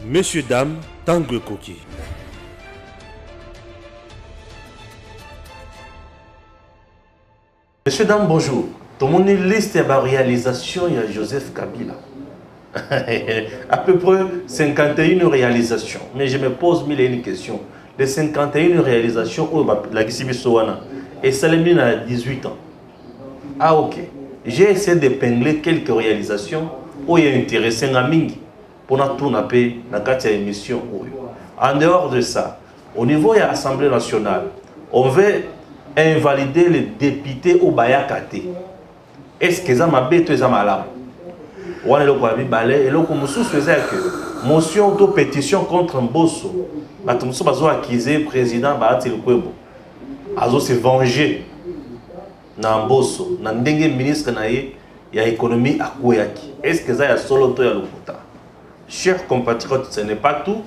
Messieurs, dames, Tangue Koki. Messieurs, dames, bonjour. Tout le monde a une liste de réalisation, il y a Joseph Kabila. À peu près 51 réalisations. Mais je me pose mille et une questions. Les 51 réalisations, la Gisimi Sowana, et Salemine a 18 ans. Ah, ok. J'ai essayé d'épingler quelques réalisations où il y a intéressé à Mingi pour tout na émission. En dehors de ça, au niveau de l'Assemblée nationale, on veut invalider les députés au Bayakate. Est-ce que ça m'a bête ou ça m'a l'air? On a le Kwabi Balé et le Koumoussou faisait que motion de pétition contre Mbosso. Batumso bazo accusé président Bahati Lukwebo. Azo se venger. Na Mbosso, na ndenge ministre na ye ya économie à Kouyaki. Est-ce que ça y a solo to ya lokuta? Chers compatriotes, ce n'est pas tout.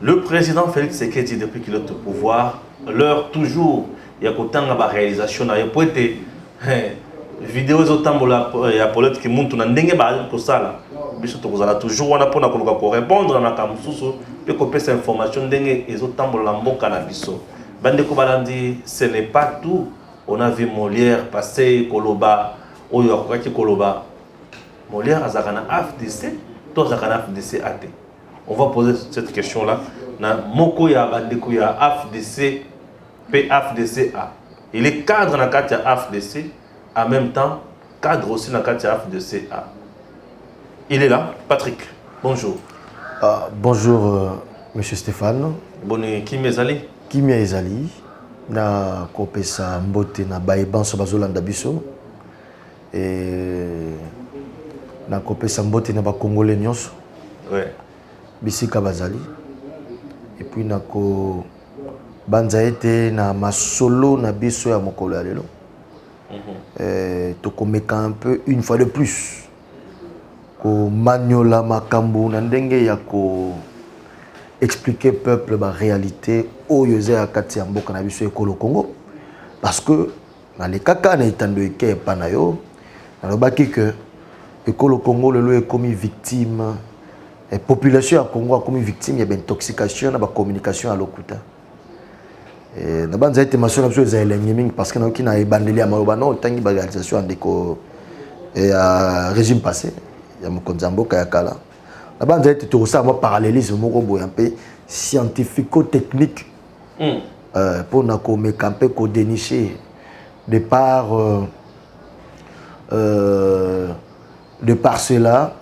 Le président Félix Tshisekedi, depuis qu'il est au pouvoir, leur toujours, il y a autant de réalisation. Il y a peut être vidéos autant de la politique qui montent dans ndenge ba ko sala. Biso to kozala toujours wana pona ko répondre na kamususu pe ko pesa information ndenge ezotambo la mboka na biso. Bande ko balandi, ce n'est pas tout. On a vu Molière passer Koloba, Oyo Akokaki Koloba. Molière a Zakana AFDC, toi Zakana AFDC AT. On va poser cette question-là. Na Moko ya Bandeko ya AFDC, PAFDC-A. Il est cadre dans la carte AFDC, en même temps, cadre aussi dans la carte AFDC-A. Il est là, Patrick. Bonjour. Bonjour, Monsieur Stéphane. Bonne Kimi Ezali. Kimi Ezali. Na kopesa mbote na baebanso bazolanda biso et na kopesa mbote na ba congolais nyonso ouais bisika bazali et puis na ko banza ete na masolo na biso ya mokolo ya lelo to komeka un peu une fois de plus ko manyola makambo na ndenge ya ko expliquer peuple la réalité au Yosé à Katiambo Cannabis et Kolo Congo parce que dans les caca na itando eke panayo na lobaki que Kolo Congo le est commis victime et population à Congo a commis victime il y a intoxication na ba communication à lokuta et na banza été maso na biso za elengi parce que na kina ebandeli ya maloba no tangi ba réalisation ndeko et à régime passé ya mokonzambo kaya kala. Là-bas, on a été tout ça, moi, parallélisme, un peu scientifico-technique pour nous camper, pour dénicher de par cela,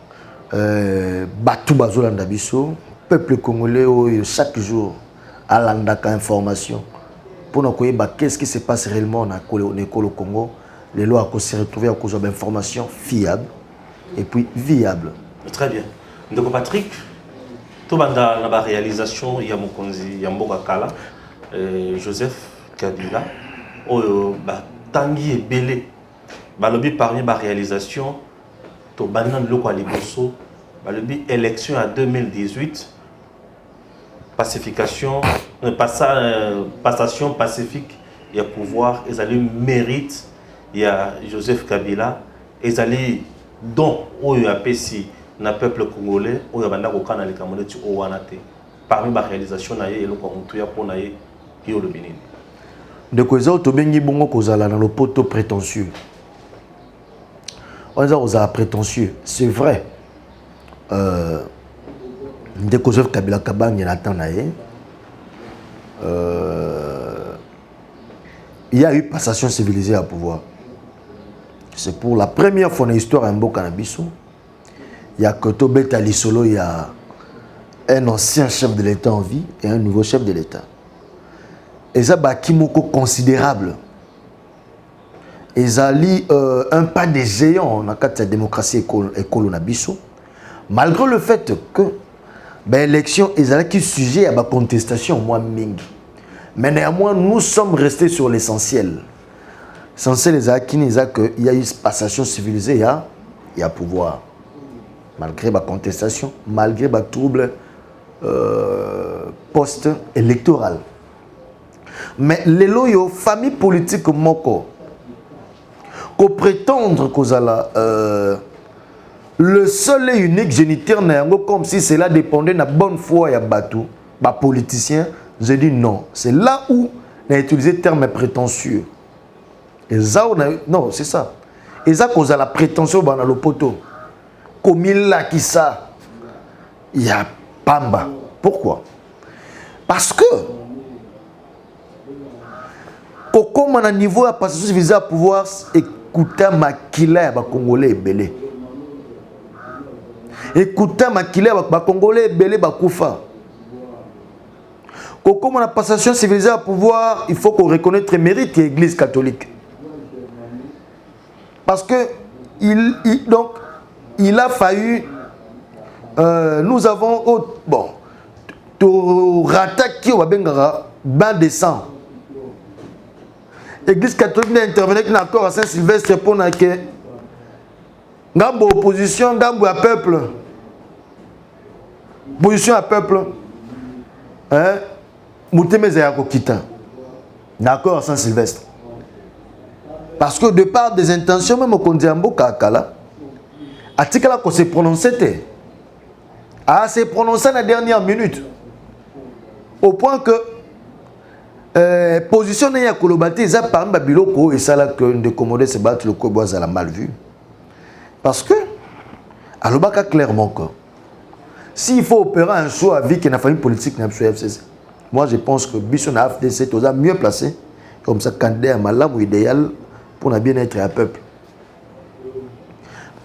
Batou Bazolanda Bisso, peuple congolais, chaque jour, à l'andaka information pour nous connaître qu'est-ce qui se passe réellement dans le Congo, les lois qu'on se retrouver à cause d'informations fiables et puis viables. Très bien. Donc Patrick, tout dans la réalisation, il y a Mokonzi, il y a Mboka Kala, Joseph Kabila, Tanguy et Belé, balobi parmi la réalisation, tout banan loko à Liboso, balobi élection en 2018, pacification, passation pacifique, il y a pouvoir, ils allaient mérite, il y a Joseph Kabila, ils allaient don où il y a Pessi. Na peuple congolais où il y a banda kokana les Camerounais tu owanate parmi la réalisation na ye eloko mutu ya pona ye yo le Bénin de koza to bengi bongo kozala na le poto prétentieux on a oza prétentieux c'est vrai de Joseph Kabila Kabangi na temps na ye il y a eu passation civilisée à pouvoir c'est pour la première fois dans l'histoire en Mboka na biso. Il y a Koto Beta Lissolo, il y a un ancien chef de l'État en vie et un nouveau chef de l'État. Et ça, Kimoko considérable. Et ça, un pas des géants dans la démocratie écolo Nabiso, malgré le fait que l'élection est sujet à la contestation, moi, Mingi. Mais néanmoins, nous sommes restés sur l'essentiel. L'essentiel, il y a eu passation civilisée, il y a pouvoir. Malgré ma contestation, malgré ma trouble post-électoral. Mais les loyaux, famille politique moko, qu'on prétendre qu'on a le seul et unique géniteur nango comme si cela dépendait de la bonne foi ya bateau, bah politicien, je dis non. C'est là où on a utilisé le terme prétentieux. Et ça, non, c'est ça. Et ça cause la prétention dans le poteau. Comme il a qui ça, il y a Pamba. Pourquoi? Parce que comme on a niveau à passer suffisant à pouvoir écouter Makila et Congolais et Belé. Écouter Makila et Congolais et Belé Bakoufa. Comme on a passation civilisée à pouvoir, il faut qu'on reconnaisse le mérite de l'Église catholique. Parce que donc, il a fallu, nous avons, bon, tout rattaqué au Bengara, bain de sang. L'Église catholique a intervenu encore à Saint-Sylvestre pour que Gambo opposition, Gambo à peuple. Opposition à peuple. Hein? Moutemeze ya Kokita. D'accord à Saint-Sylvestre. Parce que de part des intentions, même au Kondiambo Kakala, Atikala qu'on s'est prononcé. Ah, s'est prononcé à la dernière minute. Au point que position n'est pas kolobati, ça par exemple biloko et ça là que de commoder se battre le cobois à la mal vue. Parce que alobaka clairement que s'il faut opérer un choix avec une famille politique n'a pas FCC. Moi je pense que Bisson a FDC est mieux placé comme ça candidat à malam ou idéal pour ne bien être un peuple.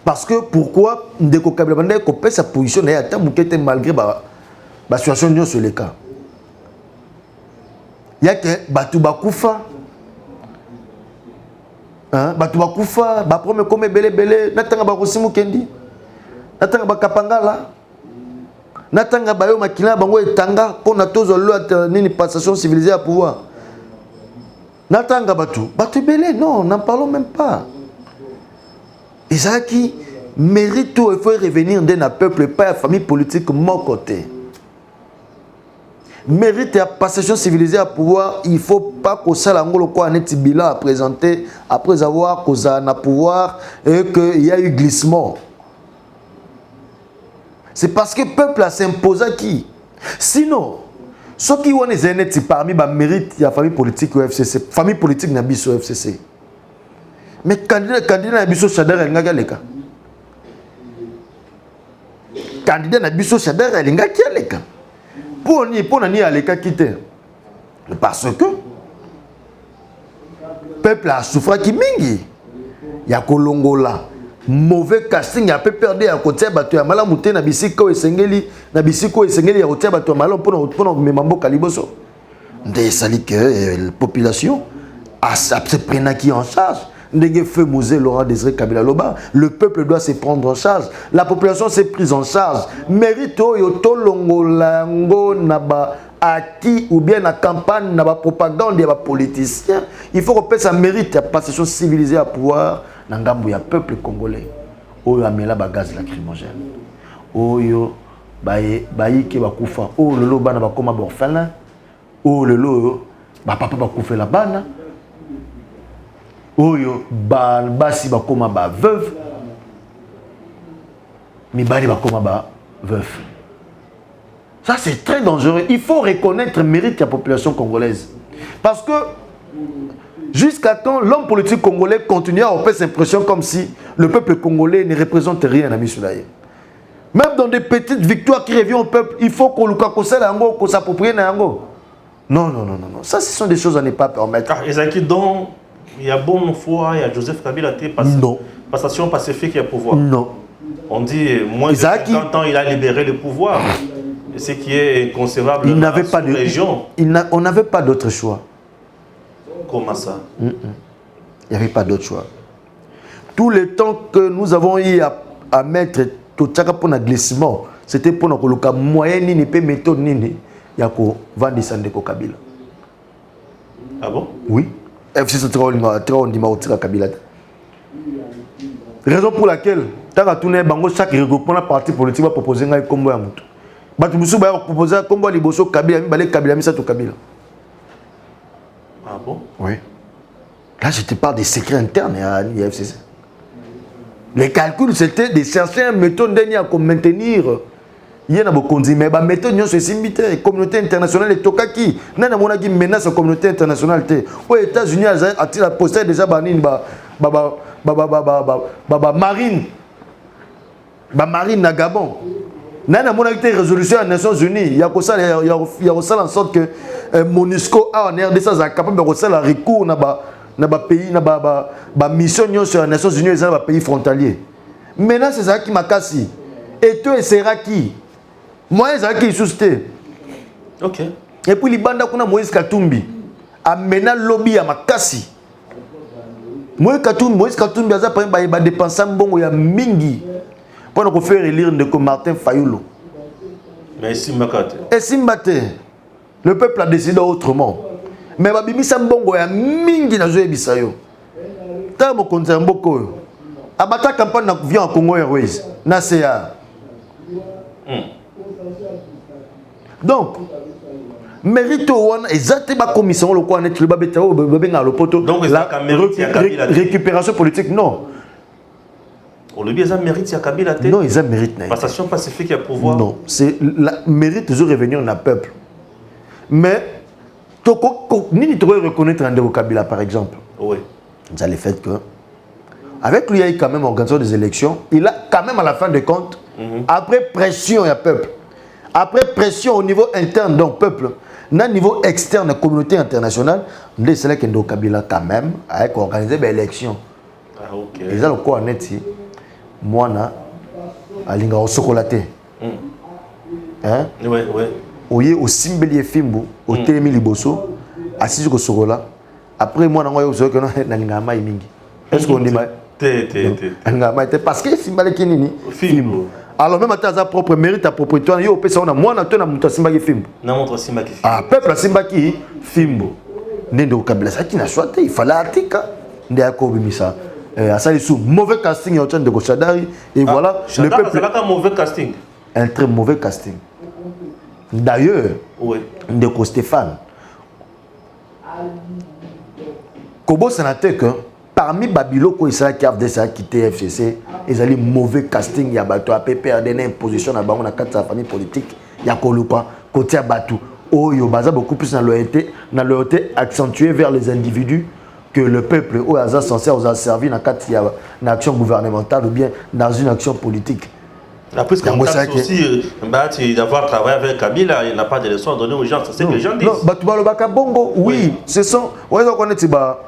Parce que pourquoi ndeko Kabila bande ko pèse sa position et attend moukete malgré ba situation nyo sur les cas. Il y a que Batu Bakoufa. Hein? Batu Bakoufa, Baprome comme Belé, Natanga Bakosimu Kendi, Natanga Bakapangala, Natanga Bayo Makila, Bango et Tanga, pour Natozo Nini passation civilisée à pouvoir. Natanga Batu Belé, non, n'en parlons même pas. Et ça qui mérite tout, il faut revenir d'un peuple, pas à la famille politique, mon côté. Mérite la passation civilisée à pouvoir, il ne faut pas que ça ait un bilan à présenter après avoir causé un pouvoir et qu'il y a eu glissement. C'est parce que le peuple a s'imposé à qui? Sinon, ceux qui ont des aînés parmi les mérites de la famille politique au FCC, famille politique n'a pas au FCC. Mais candidat n'a pas au Chadar et Ngagaleka. Candidat n'a pas au Chadar et Ngagaleka. Pour ni aller quitter. Parce que le peuple a souffert qui mingi. Il y a Kolongola. Mauvais casting, il a peu perdu à côté de Bato Yamala Mouté, Nabisiko et Sengeli, il y a côté de Bato Yamala pour Memambo Kaliboso. C'est que la population a se prendre qui en charge. Laurent Désiré Kabila Loba, le peuple doit se prendre en charge. La population s'est prise en charge. Mérite yoto longolango naba acquis ou bien la campagne naba propagande des politiciens. Il faut que ça mérite la passation civilisée à pouvoir dans ngambo ya peuple congolais. Oyo amela ba gaz lacrymogène. Oyo bayi ke bakufa. Oh lelo bana bakoma orphelin. Oh lelo ba papa bakufa la bana. Oyo basi bakoma ba veuve mibali bakoma ba veuf. Ça c'est très dangereux. Il faut reconnaître le mérite de la population congolaise. Parce que jusqu'à quand l'homme politique congolais continue à avoir cette impression comme si le peuple congolais ne représente rien à Missoulaye. Même dans des petites victoires qui reviennent au peuple, il faut qu'on s'approprie nango. Non. Ça ce sont des choses à ne pas permettre. Ezaki donc il y a bonne foi, il y a Joseph Kabila qui passation pacifique et pouvoir. Non. On dit moins de 50 ans il a libéré le pouvoir. Ce qui est inconcevable. Il n'avait pas de région. On n'avait pas d'autre choix. Comment ça? Il n'y avait pas d'autre choix. Tout le temps que nous avons eu à mettre tout ça pour un glissement, c'était pour nous moyen ni pas méthode ni yako vendre Sandeko Kabila. Ah bon? Oui. FCC Kabila. Raison pour laquelle, chaque regroupement parti politique va proposer un combo à Moutou. Batumusu va proposer un combo à Liboso Kabila, Kabila, Kabila. Ah bon? Oui. Là, je te parle des secrets internes à l'IFCC. Les calculs, c'était de chercher une méthode pour maintenir. Il y a des mais la méthode, c'est la communauté internationale est Tokaki. Il y a une menace à la communauté internationale. Aux États-Unis, il a posté déjà marine. Marine na Gabon. Il y a une résolution des Nations Unies. Il y a en sorte que MONUSCO a en RDC capable de faire recours dans les pays, dans la mission sur les Nations Unies, dans les pays frontaliers. Maintenant, c'est ça qui m'a cassé. Et toi, c'est qui? Moi, c'est ça qui est susté. Ok. Et puis, les bandes qu'on a Moïse Katumbi, a mené le lobby à ma casse. Moïse Katumbi, il a dépensé un bon, il y a mingi. Pour faire élire Martin Fayulu. Mais Simbakate. Et Simbate, le peuple a décidé autrement. Mais Babimi Sambongo, il y a mingi na Zoé Bissayo. Tant que je suis beaucoup. Abata campagne na vient en Congo Airways. Na CA. Donc, mérite exactement la commission le quoi net le babetao babenga le poto. Donc la récupération politique non. On le dit ils ont mérite ya Kabila té. Non, ils ont mérite. Passation pacifique à pouvoir. Non, c'est la mérite de revenir dans le peuple. Mais ni tu reconnaître André Kabila par exemple. Oui. Ça le fait que avec lui il y a quand même organisé des élections, il a quand même à la fin de compte après pression il y a peuple. Après pression au niveau interne donc peuple, au niveau externe la communauté internationale, c'est là que André Kabila quand même a organisé des élections. Ah OK. Et ça le quoi net si moi na alinga au chocolaté. Hein? Oui, oui. Oye au simbelier fimbo au telemi liboso assis au chocolat. Après moi na ngoyo zo que non na linga mai mingi. Est-ce qu'on dit mai? Parce que Simbale Kinini, film. Alors même à sa propre mérite, à propre toi, yo pesa on a moi na toi na muta Simbaki film. Na montre Simbaki film. Ah peuple Simbaki film. Nendo kabila ça qui n'a choisi, il fallait atika. Ndé akobimisa. À ça sous mauvais casting au train de Gochadari et voilà le peuple a un mauvais casting. Un très mauvais casting. D'ailleurs, oui. Ndeko Stéphane. Kobo sénateur que parmi Babiloko et ça qui a quitté FCC, ils ont un mauvais casting. Il y a Bato à PPRD, une imposition à Bango, dans la famille politique. Il y a Kolupa, côté à Batou. Oh, il y a beaucoup plus de loyauté accentuée vers les individus que le peuple au hasard censé avoir servi dans une action gouvernementale ou bien dans une action politique. Après, ce qu'on a aussi d'avoir travaillé avec Kabila, il n'a pas de leçons à donner aux gens. C'est ce que les gens disent. Non, Batoubalobaka Bongo, oui, ce sont. Oui, on connaît ça.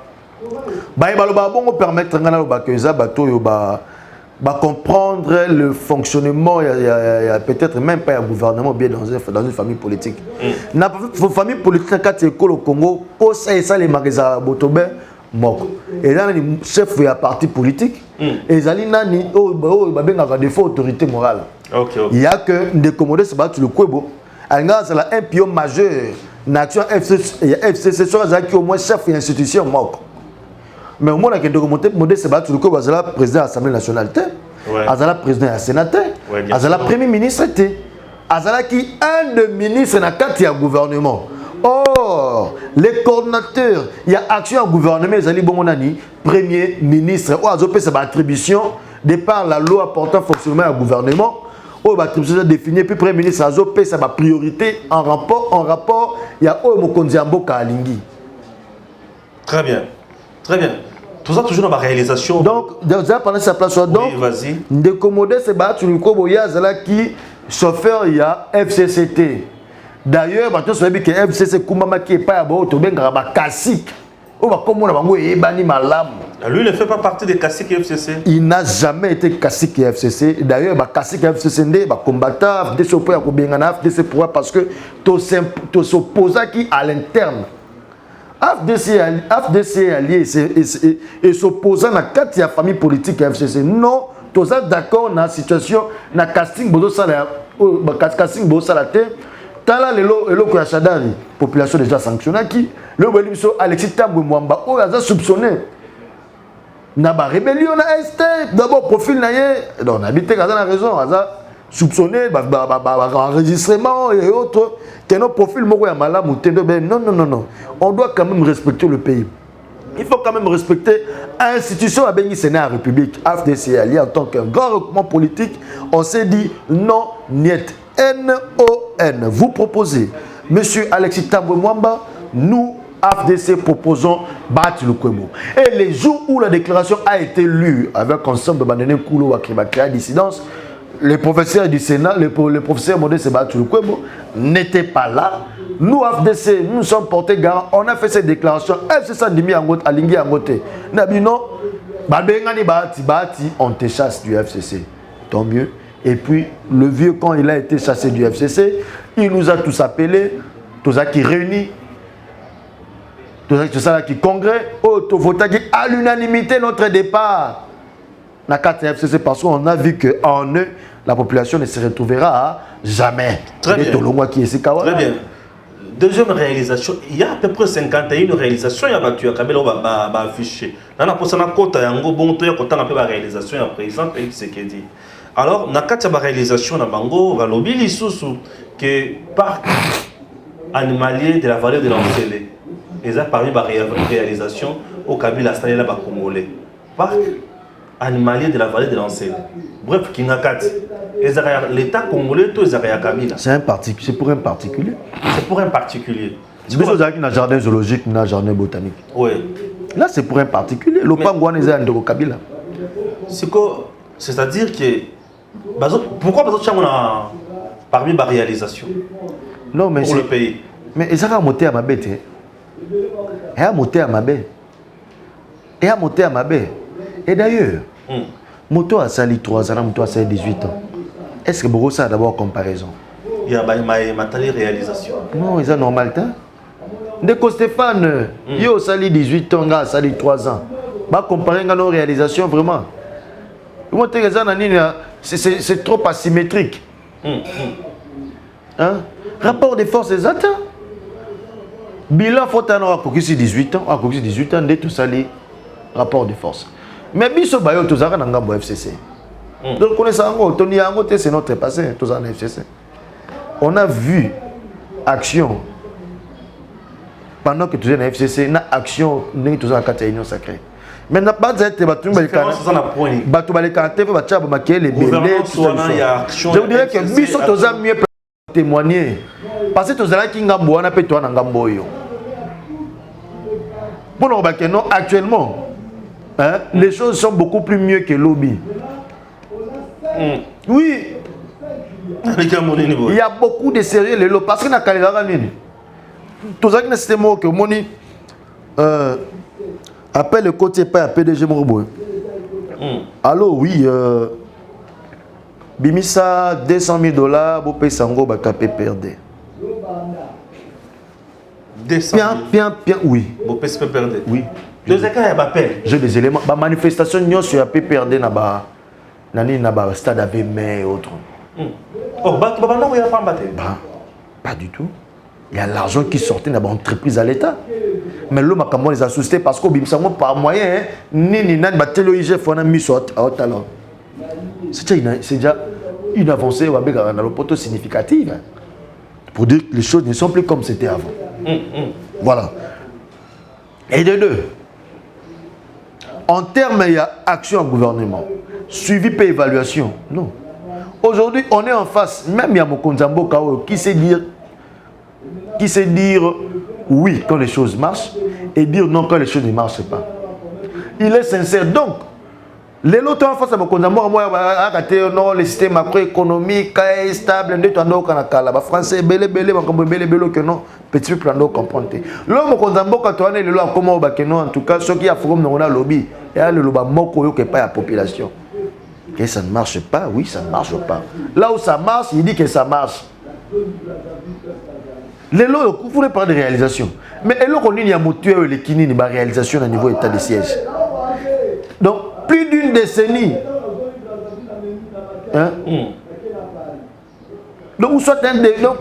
Bongo permettre de comprendre le fonctionnement, il y a peut-être même pas un gouvernement bien dans une famille politique. Dans une famille politique, quand tu es au Congo, pour ça, les magasins Botobe, Moko. Et là, les chefs de parti politique, et ils ont des faux autorités morales. Il y a que des commandés se battent le Kwebo. C'est un pion majeur. Nation FCC, c'est au moins chef de l'institution Moko. Mais au moins, il y a des commandés se battent le Kwebo. C'est le président de l'Assemblée nationale. Azala président et sénateur, Azala premier ministre, Azala qui un des ministres dans le gouvernement. Or, les coordinateurs, il y a action au gouvernement, Zali Bongonani, premier ministre, ou Azopé c'est attribution de par la loi portant fonctionnement au gouvernement, ou attribution définie, puis premier ministre Azopé c'est ma priorité en rapport, il y a Mokonzi Amboka Alingi. Très bien, très bien. Tout ça toujours dans ma réalisation. Donc, pendant sa place, donc, oui, vas-y. De commoder c'est battre le Koboya, Zala qui chauffeur, il y a FCCT. D'ailleurs, tu sais que FCC Koumama qui est pas à bord, tu es bien classique. Ou comme on a dit, lui, il ne fait pas partie des classiques FCC. Il n'a jamais été classique FCC. D'ailleurs, classique FCC, il combattant, il FCC parce que tu s'opposes à l'interne. FDC est allié et s'opposant à la famille politique FCC. Non, tu es d'accord dans la situation, dans le casting, casting, Tala lelo ko ya Chadari, population déjà sanctionnée qui le Beliso Alexis Tambwe Mwamba o a soupçonné na ba rébellion na est d'abord profil na yé donc habité kaza na raison aza soupçonné enregistrement et autres que nos profils moko ya malamu tendo ben non on doit quand même respecter le pays Il faut quand même respecter l'institution à Béni Sénat République. AFDC allié en tant qu'un grand regroupement politique, on s'est dit non, niet. N-O-N. Vous proposez, monsieur Alexis Tambwe Mwamba, nous, AFDC, proposons Bati Lukwebo. Et les jours où la déclaration a été lue avec ensemble de Banene Koulo à dissidence, les professeurs du Sénat, les professeurs Modeste Bati Lukwebo n'étaient pas là. Nous, AFDC, nous sommes portés garant. On a fait cette déclaration. FCC Ndimi Angote, Alingi Angote. Nabino, Babengani Bati, on te chasse du FCC. Tant mieux. Et puis, le vieux, quand il a été chassé du FCC, il nous a tous appelés, tous qui réunis, tous ça qui congrès, à l'unanimité notre départ. Dans le FCC, parce qu'on a vu qu'en eux, la population ne se retrouvera jamais. Très bien. Très bien. Deuxième réalisation, il y a à peu près 51 réalisations, il y a battu à Kabelo affiché. Là, on a posé un compte, il y a un bon temps, il y a une réalisation, il y a un président, il ce qu'il dit. Alors, dans la réalisation, on a Bango, on a lobby l'issous que parc animalier de la vallée de l'Ancélé. Et ça, parmi les réalisations, au Kabila, c'est là Congolais. Parc animalier de la vallée de l'Ancélé. Bref, qui n'a qu'à l'État congolais, tout est à Kabila. C'est pour un particulier. C'est pour un particulier. C'est pour ça qu'il y a un jardin zoologique, un jardin botanique. Oui. Là, c'est pour un particulier. Le Pangouan est un de Kabila. C'est-à-dire que. Pourquoi on a parmi les réalisations non, mais pour le pays? Mais ils ont monté à ma bête. Ils ont monté à ma bête. Ils ont monté à ma bête. Et d'ailleurs, moto a sali 3 ans, moto a sali 18 ans. Est-ce que beaucoup ça a d'abord comparaison? Il y a ma réalisation. Non, ils ont normal temps. De Stéphane, il a sali 18 ans, il a sali 3 ans. Bah comparer nos réalisations vraiment. C'est trop asymétrique. Hein? Rapport des forces exactes. Bilan faut avoir 18 ans, 18 ans, tout ça, les rapports de force. Mais biso bayo tous en ngambo FCC. Donc connaissant Tony Yango c'est notre passé tous en FCC. On a vu action pendant que tu es en FCC, na action n'est tous en union sacrée. Mais n'a pas été battu les je vous dirais que biso tous a mieux témoigner parce que tous qui ngambo on a peut toi ngambo yo. Pour nous non actuellement hein, les choses sont beaucoup plus mieux que lobby. Oui. Il y a beaucoup de sérieux les lots parce que na kalera nini. Tous qui n'était mot que moni appelle le côté pas PDG Morobo. Allô oui Bimisa $200,000 pour payer sango ba capé perdre. 200 bien oui. Pour payer perdre. Oui. Deux écarts il y a appel. J'ai des éléments ba manifestation nyo sur AP perdre na ba nani na ba stade avec mais autres. Oh ba non il y a pas battu. Pas du tout. Il y a l'argent qui sortait dans l'entreprise à l'État. Mais l'homme a les a suscités parce qu'au Bimsa par moyen ni nan ba telo IGF on a mis sur au talent. C'est déjà une avancée dans le poteau significative pour dire que les choses ne sont plus comme c'était avant. Voilà. Et de deux, en termes il y a action au gouvernement, suivi par évaluation. Non. Aujourd'hui, on est en face, même il y a Mokonzambo Kao qui sait dire oui quand les choses marchent et dire non quand les choses ne marchent pas. Il est sincère. Donc, les lots en face à Mokonzambo, non, le système macroéconomique est stable, les Français, belé, que non, petit peu plan comprendre. L'homme Mokonzambo, quand on est le loi, comment en tout cas, ceux qui a forum dans le lobby, et le lobby moko qui pas la population. Et ça ne marche pas, oui, ça ne marche pas. Là où ça marche, il dit que ça marche. Les lots, vous voulez parler de réalisation. Mais les lots, il y a motué les kinini, la réalisation au niveau état de siège. Donc, plus d'une décennie. Hein? Donc,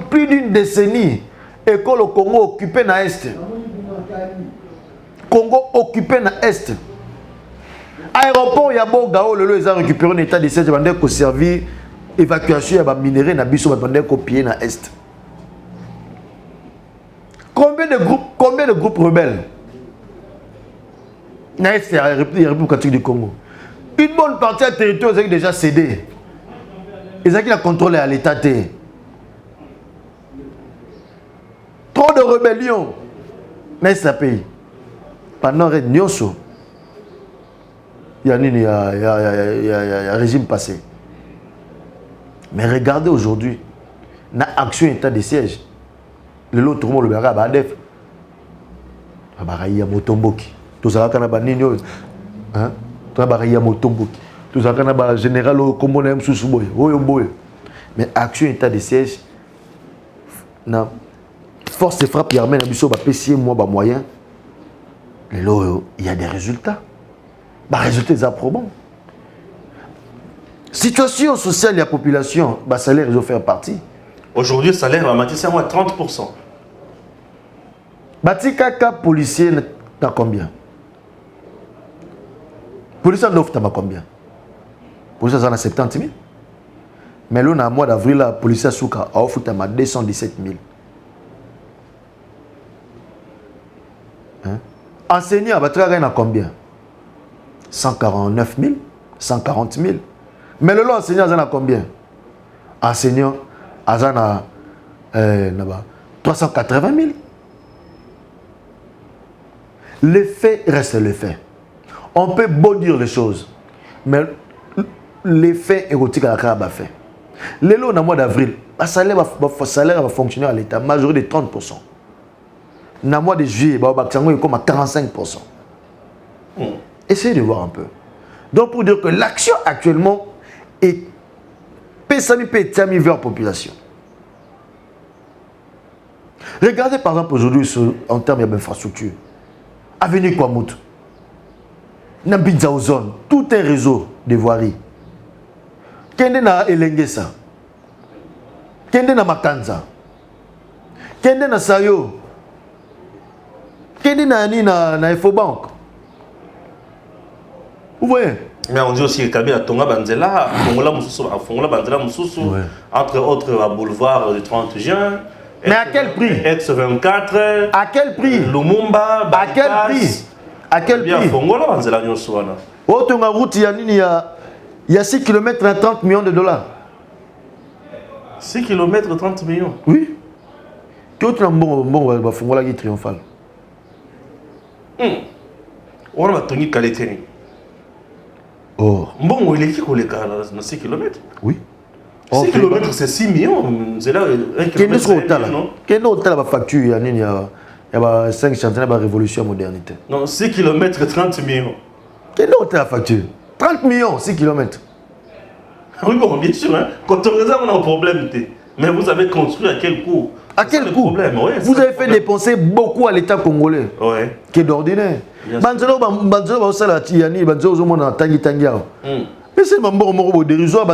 plus d'une décennie, école au Congo occupée dans l'Est. Congo occupé dans l'Est. Aéroport, il y a beau gao, le lot, ils ont récupéré un état de siège, ils ont servi évacuation, il y a minéré, ils ont copié dans l'Est. Combien de groupes rebelles Est la République catholique du Congo. Une bonne partie du territoire est déjà cédé. Ils ont contrôlé à l'État. Trop de rébellions. N'est-ce pas pays? Pendant le Nyonso, il y a un régime passé. Mais regardez aujourd'hui, dans l'action état de siège, l'autre monde le verra à Badef. Il y a Motomboki. Tout ça, il y a Nino. Il y a Motomboki. Tout ça, il y a général comme on aime sous boy. Mais action état de siège, force de frappe, il y a un PC, moyen. Il y a des résultats. Les résultats sont probants. Situation sociale de la population, le salaire, ils ont fait partie. Aujourd'hui, le salaire va matcher à 30%. Bati kaka policier dans combien? Policier en offre à combien? Policier en a 70 000. Mais là, au mois d'avril, la police a offert à 217 000. Enseignant, il y a combien? 149 000, 140 000. Mais le lot enseignant, il y a combien? Enseignant, il y a 380 000. Le fait reste le fait. On peut beau dire les choses, mais l'effet érotique à la carte va faire. Le lot, dans le mois d'avril, le salaire va fonctionner à l'État, majorité de 30%. Dans le mois de juillet, il va comme à 45%. Essayez de voir un peu. Donc, pour dire que l'action actuellement est pesami vers la population. Regardez par exemple aujourd'hui en termes d'infrastructure. Avenue Kwamout, Nambidza Ozone, tout un réseau de voiries. Kende na Elengesa, Kende na Makanza, Kende na Sayo, Kende na Efobank. Vous voyez? Mais on dit aussi que Kabila Tonga Banzela, Fongola Banzela Moussoussou, entre autres à boulevard du 30 juin. Mais à quel prix? Ex-24. À quel prix? Lumumba. À quel prix? À quel prix? Fongola Banzela Nyosouana. Autre route, il y a 6 km à 30 millions de dollars. 6 km 30 millions? Oui. Qu'autre bon Fongola qui triomphal. On va Tony Kaleteni. Oh. Bon, il est qui qu'on est dans 6 km? Oui. 6 km, c'est 6 millions. C'est là, 1 km. Quel autre la facture? Il y a 5 chantiers de la révolution modernité. Non, 6 km, 30 millions. Quelle autre la facture? 30 millions, 6 km. Oui, bon, bien sûr. Hein. Quand on regarde, on a un problème. Mais vous avez construit à quel coût? À quel coût? Vous avez fait dépenser beaucoup à l'État congolais. Oui. Qui est d'ordinaire. Banzelo, mais c'est un dérisoire,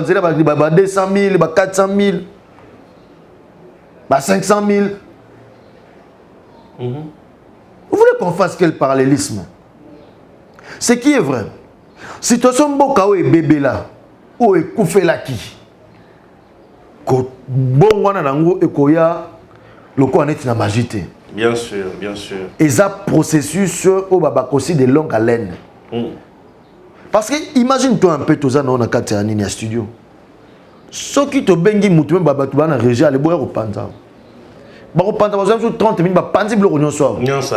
200 000, 400 000, 500 000. Vous voulez qu'on fasse quel parallélisme? Ce qui est vrai, situation Boka ou est bébé là, ou est koufé là qui, bon wana nango ekoya loko anet na magité. Bien sûr, bien sûr. Et ça processus au babakosi de longue haleine. Parce que imagine-toi un peu tout ça dans un studio. Ce qui te bengi mutume babatu bana régie aller boire au panta. Ba au panta bazam sur 30 000 ba panzi bloko nyonso. Nyonso.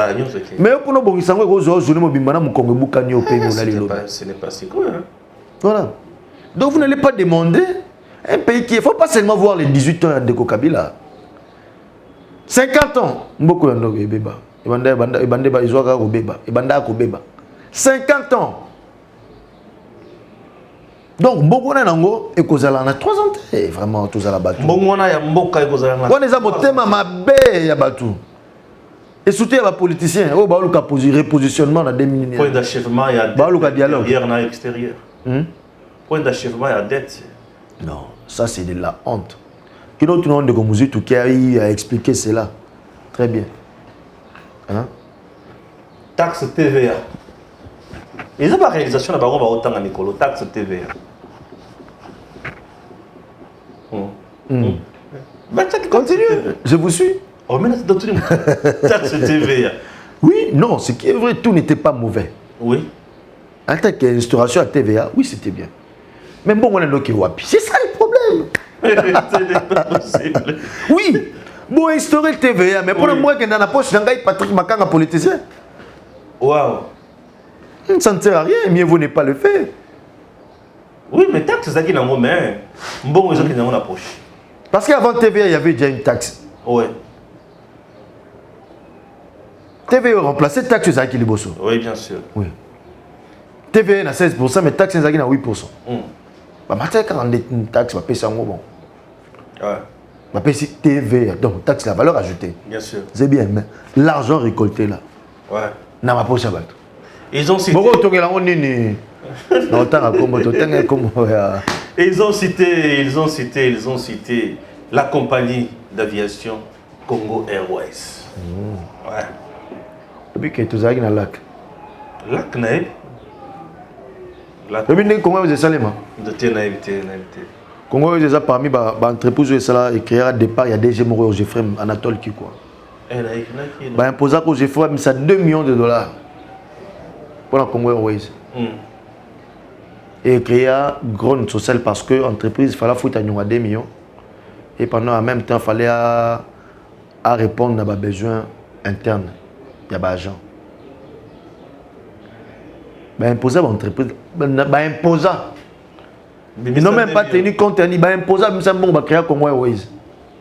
Mais pour nous bongi sango ko zo journée mobimana mu Congo bukani au pays monali lo. Ce n'est pas si cool hein. Voilà. Donc vous n'allez pas demander un pays qui faut pas seulement voir les 18 ans de Kabila. 50 ans mboko ndo beba. Ibande ba izwaka ko beba. Ibanda ko beba. 50 ans. Donc, beaucoup de gens et kozala na 3 ans vraiment tous à la batu. Mbongwana ya mboka ekozala na. On les a motema mabe ya batu. Et surtout les politiciens, oh ba luka repositionnement na 2000. Point d'achèvement il y a ba luka dialogue hier na extérieur. Point d'achèvement il y a dette. Non, ça c'est de la honte. Qui d'autre nom de Gomuzi tout qui a expliqué cela. Très bien. Hein? Taxe TVA. Ils ont pas réalisation là-bas, on va autant à Nicolo, taxe TVA. Continue, je vous suis. Oh, mais là, taxe TVA. Oui, non, ce qui est vrai, tout n'était pas mauvais. Oui. En tant qu'instauration à TVA, oui, c'était bien. Mais bon, on a donc Wapi. C'est ça le problème. Ce n'est pas possible. Oui. Bon, instaurer le TVA, mais pour le moins que dans la poche, il y a Patrick Makanga politicien. Waouh. Ça ne sert à rien, mieux vaut ne pas le faire. Oui, mais taxe, c'est ça qui est dans mon main. Bon, ils ont qui dans mon approche. Parce qu'avant TVA, il y avait déjà une taxe. Ouais. TVA remplacé taxe, c'est ça qui est bosso. Oui, bien sûr. Oui. TVA à 16%, mais taxe, c'est à 8%. Bah, maintenant, quand on a une taxe, on va payer ça en bon. Ouais. On va payer TVA, donc taxe, la valeur ajoutée. Bien sûr. C'est bien, mais l'argent récolté là, Ouais. n'a pas poche à battre. Ils ont cité. Bon, on là, on est dans le temps à Combo, Et ils ont cité la compagnie d'aviation Congo Airways. Ouais. Depuis que tu as dans le lac. Lac Naïb. Depuis que Congo est salé, de Ténaïb. Congo est déjà parmi les entreprises où ça a créé un départ, il y a DG Moro au Gefrem, Anatole qui quoi. Imposant qu'au Gefrem, ça 2 millions de dollars pour la Congo Airways. Et créer un grand social parce que l'entreprise, il fallait foutre à 2 millions. Et pendant en même temps, il fallait à répondre à nos besoins internes. Il y a des agents. Imposer l'entreprise. Imposer. Ils n'ont même pas tenu compte. Imposer, c'est bon, on va créer Congo Airways.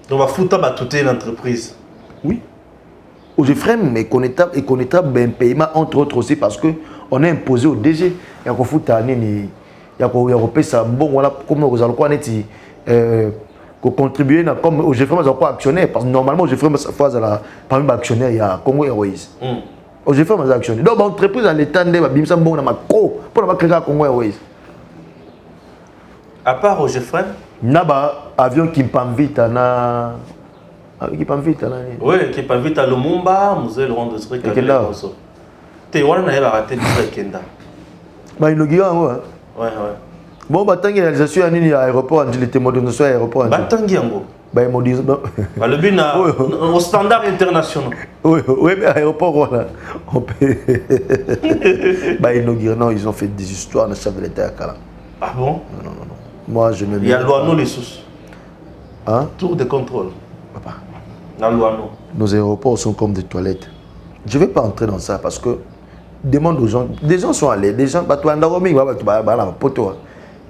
Donc, on va foutre à toute l'entreprise. Oui. Au Gefrem est connétable un paiement, entre autres aussi, parce qu'on a imposé au DG. Il y a qu'on fout à Nini. Il y a qu'on paye ça. Bon, voilà, comme vous allez quoi, qu'on contribue comme au Gefrem, ils ont quoi actionnaire. Parce que normalement, au Gefrem, parmi les actionnaires, il y a Congo Airways. Au Gefrem, ils ont actionnaire. Donc, l'entreprise, à l'état de bimsa bon, on a co pour créer Congo Airways. À part au Gefrem, il y a un avion qui me vite à oui, qui pas vite à Lumumba, Musée le rond de ce truc. Tu vois, on a raté le Kenda. Bah, inaugurant, ouais. Bon, bah, tant qu'il y a réalisation à l'aéroport, il était modernisé à l'aéroport. Bah, tant qu'il y a un bah, modernisé. Bah, le but au standard international. Oui, mais l'aéroport, voilà. On peut. Bah, inauguré, non, ils ont fait des histoires dans le chef de l'État à Kala. Ah bon? Non. Moi, je me. Il y a Loano les sous. Hein? Tour de contrôle. Papa. Dans Loano. Nos aéroports sont comme des toilettes. Je ne vais pas entrer dans ça parce que demande aux gens. Des gens sont allés, des gens, bah, tu as un roaming, bah, tu vas là, poteau.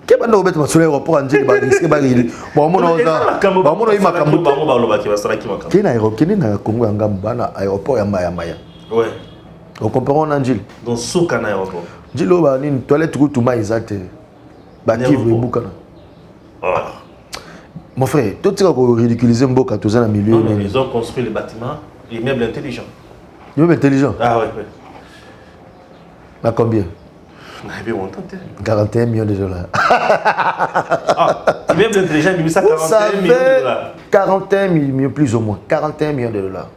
Qu'est-ce que tu as sur l'aéroport en Djibouti, bah, risque, bah, il. Bon, mon nom, bah, mon nom, il m'a camoué. Qui est un Congo, un aéroport, Maya. Ouais. On comprend en Djibouti. Dans souk un aéroport. Djibouti, bah, une toilette route ou ma exact. Bah, qui veut beaucoup. Mon frère, tout ce qu'on ridiculise un peu quand tu es dans le milieu. Non, ils ont construit les bâtiments, l'immeuble intelligent. L'immeuble intelligent? Ah ouais. À combien? On a 41 millions de dollars. L'immeuble intelligent, il a mis ça 41 millions de dollars. 41 millions, plus ou moins. 41 millions de dollars.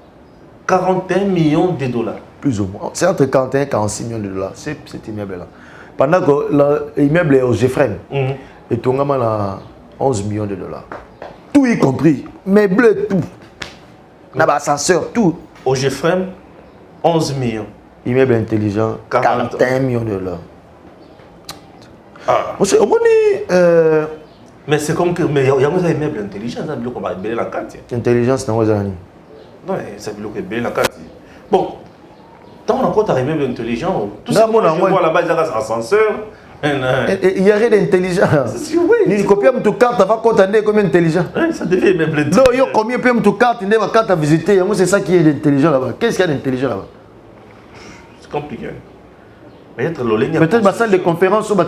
41 millions de dollars. Plus ou moins. C'est entre 41 et 46 millions de dollars, cet immeuble-là. Pendant que l'immeuble est au Gefrem, et tout le monde a 11 millions de dollars. Tout y compris, meublé, tout. L'ascenseur, tout. Au Gefrem, 11 millions. Immeuble intelligent, 41 millions de dollars. Ah. Mais c'est comme que. Mais il y a un immeuble intelligent, ça veut dire qu'on va béler la carte. Intelligence, non, non, ça veut dire qu'on va béler la carte. Bon, tant qu'on a encore un immeuble intelligent, tout ça, on voit là-bas, il y a un ascenseur. Il y a rien d'intelligent. Ni combien de cartes avant qu'on t'en combien d'intelligent. Ça devient même intelligent. Non, il y a combien de cartes, il y a une carte à visiter. C'est ça qui est intelligent là-bas. Qu'est-ce qu'il y a d'intelligent là-bas? C'est compliqué. Peut-être ma salle de conférence, on a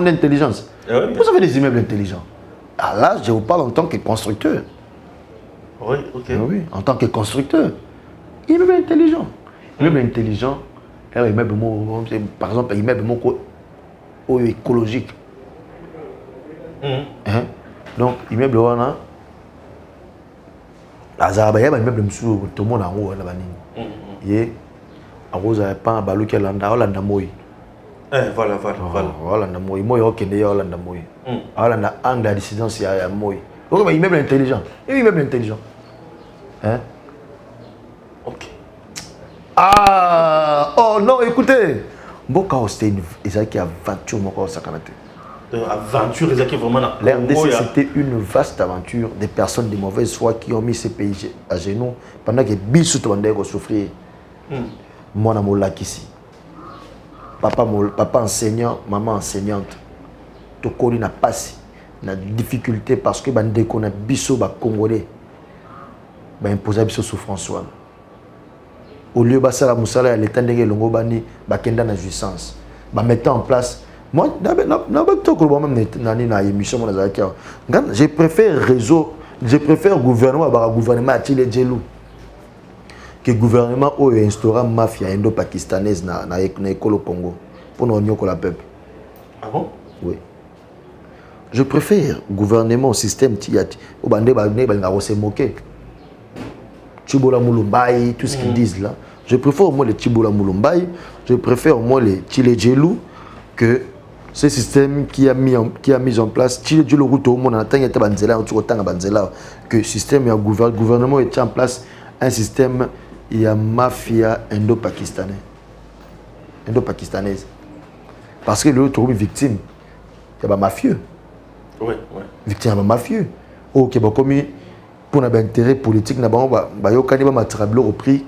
intelligence. Vous avez des immeubles intelligents. Ah là, je vous parle en tant que constructeur. Oui, ok. Oui, en tant que constructeur. Immeuble intelligent. Immeuble intelligent, par exemple, un immeuble écologique. Donc, immeuble on a. Il y a un immeuble tout le monde en haut là-bas. Arrose à pas balou qui landa Hollanda moi. Voilà. Hollanda moi, moi ok ne Hollanda moi. Hollanda angle de résidence ya moi. Donc un immeuble intelligent. Immeuble intelligent. OK. Ah, oh non, écoutez. Mboka c'était une aventure moko sakanate. Aventure, c'est vraiment L'RDC, c'était une vaste aventure des personnes de mauvaise foi qui ont mis ces pays à genoux pendant que Bissou Tondé a souffrir. Moi, je suis ici. Papa enseignant, maman enseignante. Tout le monde n'a pas de difficulté parce que les Bissou Congolais imposé Bissou souffrance. Au lieu de la moussala, l'État de l'Ongo Bani, Bakenda na jouissance. Mettant en place. Moi, je préfère réseau, je préfère gouvernement à Chile Djelou que gouvernement où instaura mafia indo-pakistanaise na école au Congo pour nous la peuple. Ah bon? Oui. Je préfère gouvernement au système Tiati au bandé se moquer. Chibola Moulumbaï, tout ce qu'ils disent là. Je préfère au moins les Chibola Moulumbaï, je préfère au moins les Chile Djelou que ce système qui a mis en place, que le système et le gouvernement est en place un système il y a mafia indo-pakistanaise. Parce que l'autre victime, il y a des mafieux. Oui. Victime, il y a des mafieux. Ok, comme pour un intérêt politique, il y a un tableau repris.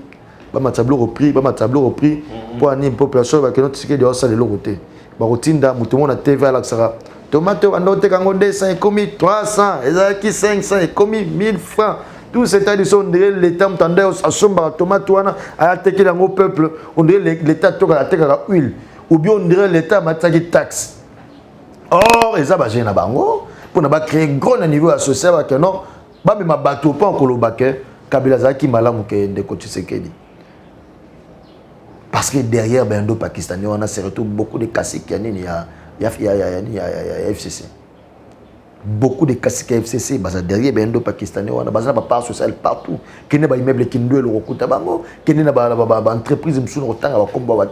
Pour une population qui est de l'autre côté. Barotinda mutumo na TV alaksara tomate andote kango 200 komi 300 ezaki 500 komi 1000 francs tout cet addition de l'état m'tendait asomba tomate wana ayateki lango peuple on dirait l'état toka la teka huile ou bien on dirait l'état mataki taxe. Or eza ba jena bango pour na ba créer gros na niveau social que non ba me bateau pas en kolobake Kabila zaki malamu ke ndeko Tshisekedi. Parce que derrière les Pakistanais, on a surtout beaucoup de caciques qui y a FCC. Beaucoup de caciques FCC, derrière les Pakistanais, on a une part sociale partout. Qui n'est pas immeuble qui nous le recoute à Bango, qui n'est pas entreprise qui nous retient à combat.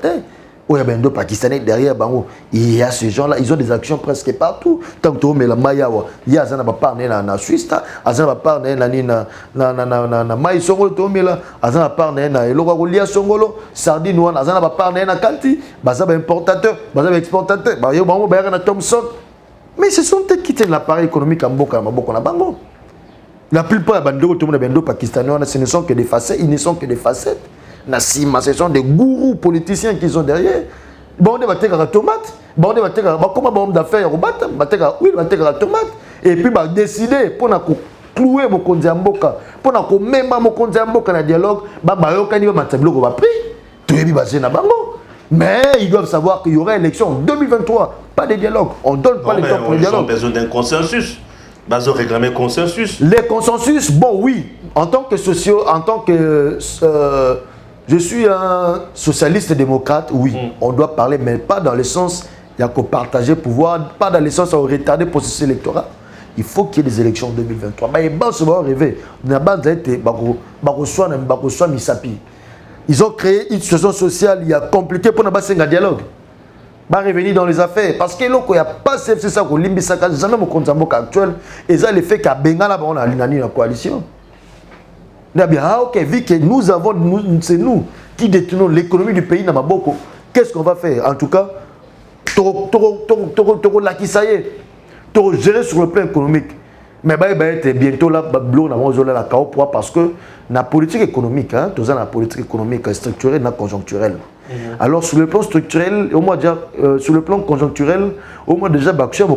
Il y a des Pakistanais derrière Bango. Il y a ces gens-là, ils ont des actions presque partout. Tant que tu as la Mayawa, il y a un part en Suisse, il y a un part en Maï Songolo, il y a un part en Elogagolia Songolo, Sardine, il y a un part en Kanti, il y a un importateur, il y a un exportateur, il y a un Thomson. Mais ce sont eux qui tiennent l'appareil économique en Boka, Bango. La plupart des Pakistanais, ce ne sont que des facettes, ils ne sont que des facettes. Nassima, ce sont des gourous politiciens qui sont derrière. Bon, on va faire la tomate. Bon, on va faire comment bon d'affaires, on va faire oui, on va faire la tomate. Et puis, bah, décider pour clouer mon kondiamboka, pour même mon kondiamboka dans dialogue, bah, on va tableau qu'on va prix. Tout est basé dans bango. Mais ils doivent savoir qu'il y aura élection en 2023, pas de dialogue. On ne donne pas le temps pour le dialogue. Ils ont besoin d'un consensus. Ils ont réclamé consensus. Les consensus, bon, oui. En tant que je suis un socialiste démocrate, oui, on doit parler, mais pas dans le sens, il y a qu'à partager le pouvoir, pas dans le sens où retarder le processus électoral. Il faut qu'il y ait des élections en 2023. Mais les banques se vont rêver. Ils ont créé une situation sociale, il y a compliqué pour ne pas un dialogue. Va revenir dans les affaires. Parce que là, il n'y a pas c'est ça qu'on limite jamais mon compte actuel. Et ça, le fait qu'à Bengala, on a une coalition. Ok, vu que c'est nous qui détenons l'économie du pays dans Maboko, qu'est-ce qu'on va faire? En tout cas, ça y est, gérer sur le plan économique. Mais bientôt là, parce que la politique économique, la politique économique structurelle et conjoncturelle. Alors sur le plan structurel, au moins déjà, sur le plan conjoncturel, au moins déjà, actuel,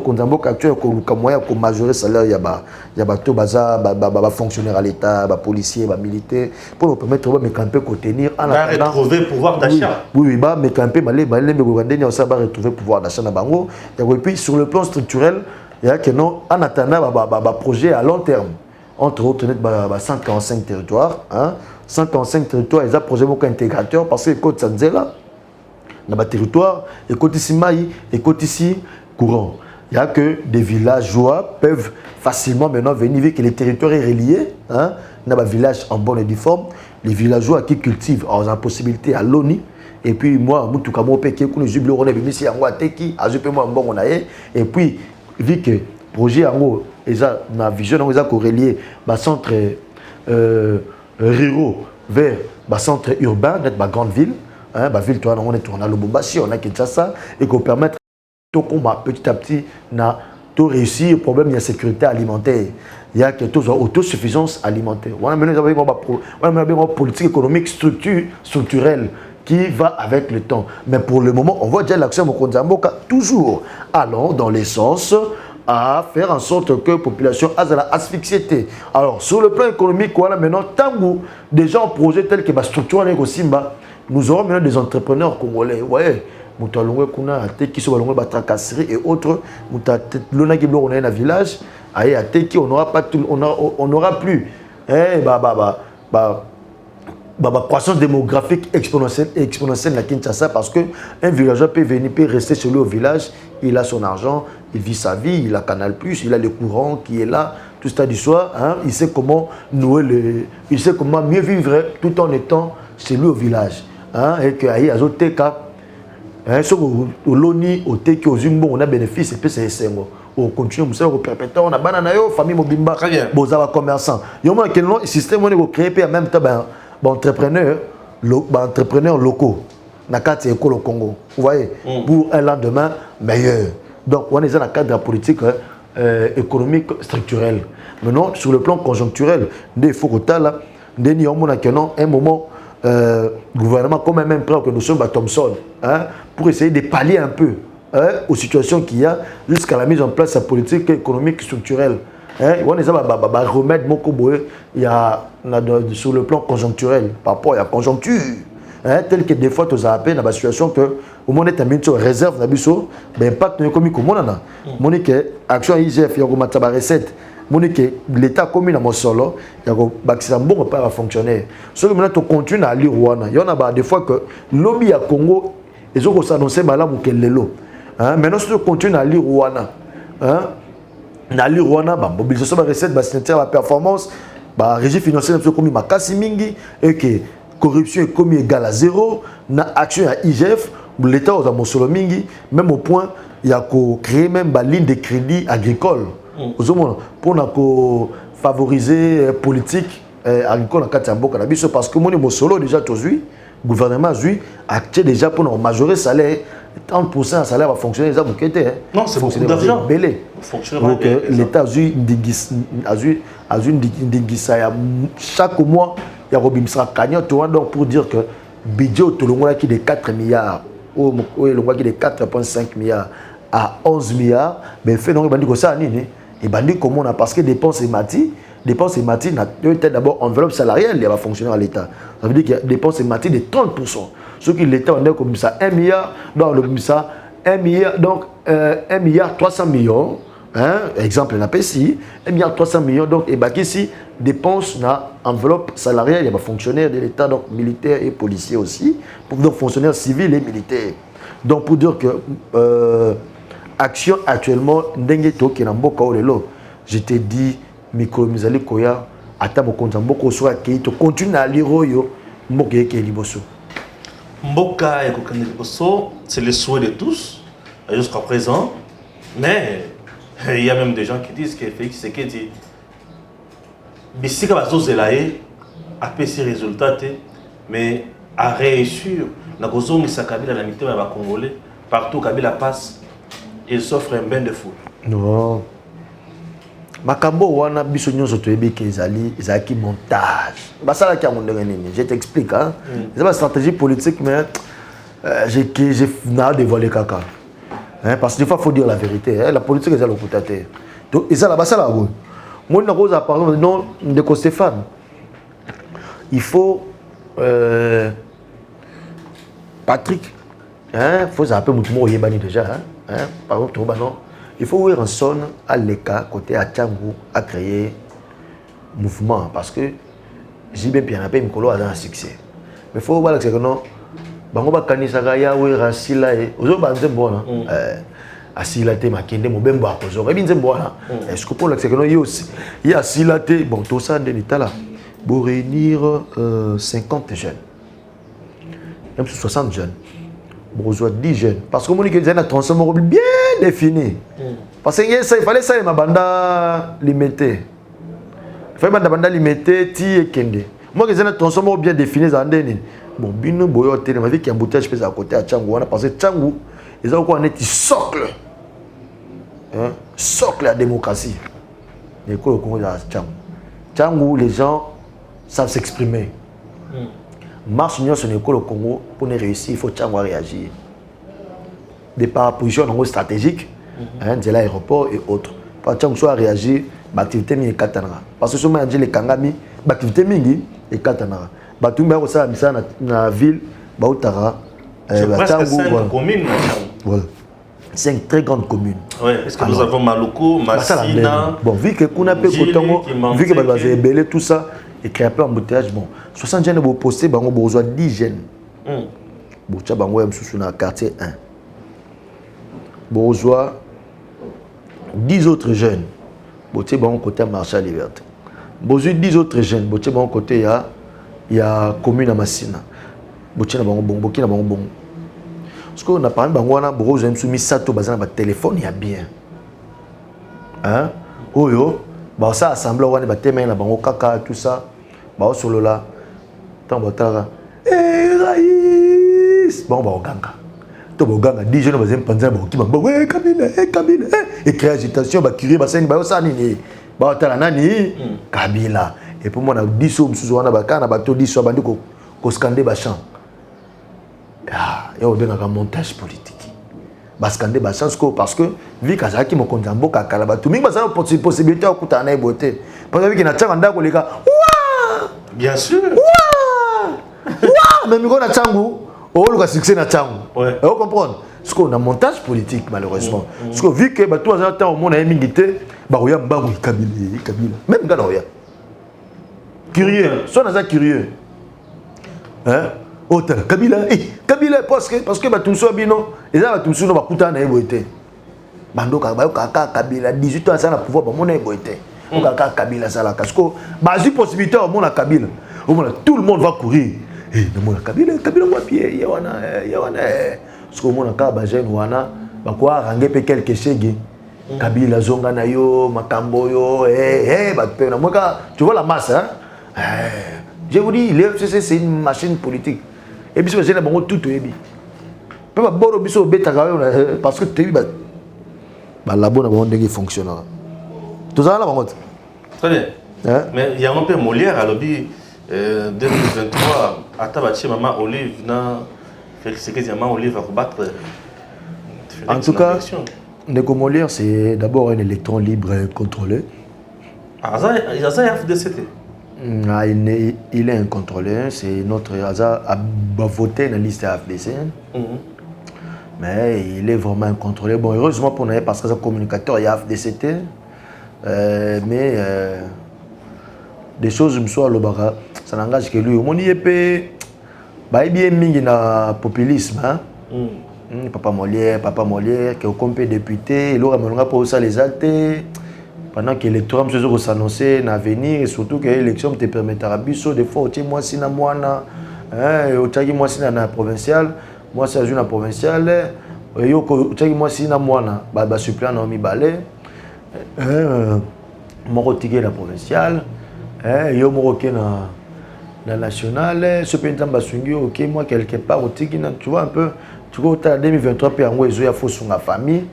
moyen pour majorer le salaire, il y a fonctionnaires à l'État, policiers, militaires, pour nous permettre de contenir en attendant. Retrouver le pouvoir d'achat. Oui, mais retrouver le pouvoir d'achat. Et puis sur le plan structurel, il y a que non, en attendant un projet à long terme. Entre autres, 145 territoires. 145 territoires, ils ont un projet intégrateur parce que côté Sanzela, dans le territoire, et côté ici Maï, et côté ici courant. Il y a que des villageois peuvent facilement maintenant venir vu que le territoire est relié. Dans un village en bonne et due forme, les villageois qui cultivent ont la possibilité à l'ONI. Et puis moi, et puis, vu que le projet en haut, la vision est relié au centre ruraux vers le centre urbain, la grande ville, hein, bah ville toi on est tourné à Lubumbashi, on a Kinshasa et qu'on permettre tout combat petit à petit na tout réussir problème de sécurité alimentaire. Il y a que toute autosuffisance alimentaire. On a une politique économique structurelle qui va avec le temps. Mais pour le moment, on voit déjà l'action Mokonzamboka toujours allant dans les sens à faire en sorte que la population a de la asphyxiété. Alors, sur le plan économique, voilà, maintenant, tant que des gens projet tels que la structure avec Simba, nous aurons maintenant des entrepreneurs congolais. Ouais, Moutalongwe Kuna, qui sont dans la tracasserie et autres, Moutalona qui est dans un village, on n'aura pas tout, on n'aura plus. Croissance démographique exponentielle à Kinshasa parce qu'un villageois peut venir, peut rester chez lui au village, il a son argent, il vit sa vie, il a Canal+, il a le courant qui est là, tout ça du soir, hein, il sait comment nouer il sait comment mieux vivre tout en étant chez lui au village. Hein, et que aïe azoteka, hein, sur au loni, au teki, aux zumbo, on a bénéfice et puis c'est sengo. On continue, on perpétue, on a banana yo, famille mobimba, bozava commerçant. Yo moi quel système on est créé en même temps entrepreneurs locaux nakati école au Congo. Vous voyez, pour un lendemain meilleur. Donc on est dans le cadre de la politique économique structurelle. Maintenant sur le plan conjoncturel, il faut que là, un moment gouvernement comme même prêt que nous sommes à Thomson, hein, pour essayer de pallier un peu aux situations qu'il y a jusqu'à la mise en place de la politique économique structurelle. On est remettre il y a sur le plan conjoncturel par rapport à la conjoncture, tel que des fois tu as appelé dans la situation que au moins tu as mis sur réserve d'abisso l'impact comme on a monique action IGF il y a une recette monique l'état commun à mon solo il y a un bon pas fonctionner ce que maintenant tu continues à lire Rwanda il y en a des fois que lobby à Congo ils ont s'annoncer malamu kelelo maintenant si tu continues à lire Rwanda na lire Rwanda mobilisation de recette la performance régime financier comme makasi mingi et que corruption est comme égale à zéro na action à IGF l'état aux amosolo mingi même au point il y a créer même une ligne de crédit agricole pour favoriser politique agricole en Katamboka parce que mon mosolo déjà le gouvernement a déjà pour majorer salaire 30% de salaire va fonctionner les abouquetés. Non, c'est beaucoup d'argent. Donc l'État a eu chaque mois il y a Robin Srakanya donc pour dire que budget tout le monde qui est de 4 milliards ou le mois qui est de 4,5 milliards à 11 milliards mais fait non il bandi que ça nini et bandi comment on a parce que dépenses et mati d'abord enveloppe salariale il va fonctionner à l'État ça veut dire qu'il y a dépenses et mati de 30%. Ce qui l'État on est comme ça 1 milliard donc le ça 1 milliard donc 1 milliard 300 millions hein, exemple on a ici 1 milliard 300 millions donc et bah ici dépenses na enveloppe salariale il y a fonctionnaires de l'État donc militaires et policiers aussi pour donc fonctionnaires civils et militaires donc pour dire que action actuellement ndenge to ki na mboka olelo je te dis micro mizali koya ata bokonza mboko soit ki to continue à lire yo mboka yeke liboso Mboka et Kokandeliboso, c'est le souhait de tous, jusqu'à présent. Mais il y a même des gens qui disent que Félix Tshisekedi, Bissika Bazozelae, a fait ses résultats, mais a réussi. Nakozongi sa Kabila la mité ma Congolais, partout Kabila passe, il s'offre un bain de foule. Non. Makambo wana biso nyonso toyebi ke ezali montage. Basala ki amondenge nini. Je t'explique hein. C'est pas stratégie politique mais j'ai dévoilé caca. Hein parce que des fois faut dire la vérité hein? La politique est le côté. Donc et ça la basala go. Moi na cause par exemple non de Stéphane. Il faut Patrick hein faut ça un peu mutumo yebani déjà hein par exemple to non. Il faut ouvrir un son à l'ECA, côté à Tchangou, à créer mouvement. Parce que j'ai bien bien appelé Mkolo a un succès. Mais il faut voir que non, on va canaliser ya ou rasila et aux autres c'est bon là. Asilate makende mo bembo a kozo. Et bien c'est bon là. Est-ce que pour le que non il y a asilate bon tout ça de l'état là. Pour réunir 50 jeunes. Même 60 jeunes. Besoin 10 jeunes. Parce que mon équipe a transformé bien défini. Parce que ça, il fallait ça, ma banda limité. Il fallait ma banda limité, ti et kende. Moi, j'ai un transformé bien défini, bon bino boyo télé ma vie qui embouteillage pèse à côté à Tchangou parce que Tchangou ils ont quoi un socle hein socle la démocratie l'école au Congo de Tchangou Tchangou les gens savent s'exprimer marche union sur l'école au Congo pour ne réussir il faut Tchangou réagir des par position en stratégique hein de l'aéroport et autres pour Tchangou soit réagir l'activité mi katana parce que souvent on dit les kangami l'activité mingi et katana batumba ko ça misa na ville bautara commune voilà c'est une très grande commune ouais parce que nous avons Maluku Massina bon vu que kuna pe kotongo vu que ba belé tout ça et créer un peu embouteillage bon 60 jeunes bo poster bango besoin 10 jeunes bo tcha bango ya msusu na quartier 1 besoin 10 autres jeunes bo tcha bango côté marché liberté besoin 10 autres jeunes bo tcha bango côté il y a commune à Massina botina bango bongo bokina bango bongo parce que on a parlé bango wana brozo msumi sato bazana ba téléphone ya bien hein oyo ba ça assemblée wana ba tema na bango kaka tout ça ba solo là tant botara raïs bon ba oganga to boganga 10 jeunes bazem panza ba ki bango Kabila et créer agitation ba crier ba seni ba ça nini ba tala nani Kabila et pour moi na 10 hommes sous wana ba kana ba to 10 bandi ko scander ba chant ah il y a un montage politique parce que vu que ça qui me compte en boka kalaba tout mingi ça possibilité à kutana na beauté parce que na tchanga ndako leka bien sûr même ngo na tchangu o luka succès na tchangu vous comprenez parce qu'on a montage politique malheureusement parce que vu que ba tout ça temps au monde a mingité ba oya mbangu Kabila même gana oya curieux soit na curieux hein Hôtel Kabila parce que batumso bino eza batumso no bakuta na eboité bandoka ba kaka Kabila 18 ans ça na pouvoir ba mona eboité kaka Kabila ça la casco bazi possibilité au mona Kabila au mona tout le monde va courir et le mona Kabila moi pied ya wana parce que mona ka ba jeune wana ba kwa range pe quelque chege Kabila zonga na yo makambo yo ba pe na moka tu vois la masse hein je vous dis l'FCC c'est une machine politique et puis c'est bon tout ebi pas boro biso betaka parce que tu ba la bonne bon ndenge fonctionnera tout ça là bango très bien mais il y a un peu Molière à lobby 2023 atabachi maman Olive na Félix Sekediama Olive va combattre en tout cas Ndeko Molière c'est d'abord un électron libre et contrôlé ça FDCT il est incontrôlé, c'est notre hasard a voté dans la liste AFDC. Mais il est vraiment incontrôlé. Bon, heureusement pour nous, parce que c'est un communicateur, il y a AFDCT. Mais des choses, je me suis à ça n'engage que lui. Mon IEP, il y a bien populisme. Papa Molière, qui est au député, il aura pour ça les altés. Pendant que l'électorat se s'annoncer dans l'avenir et surtout que l'élection te permettra biso des fois moi si na mwana moi si na provincial moi si na provincial yo moi si na mwana ba suppléant na mi balé moko tike la provincial yo moko ke na national ce pays tamba sungi OK moi quelque part au tiki tu vois un peu tu vois 2023 pe yango ezo ya fosunga famille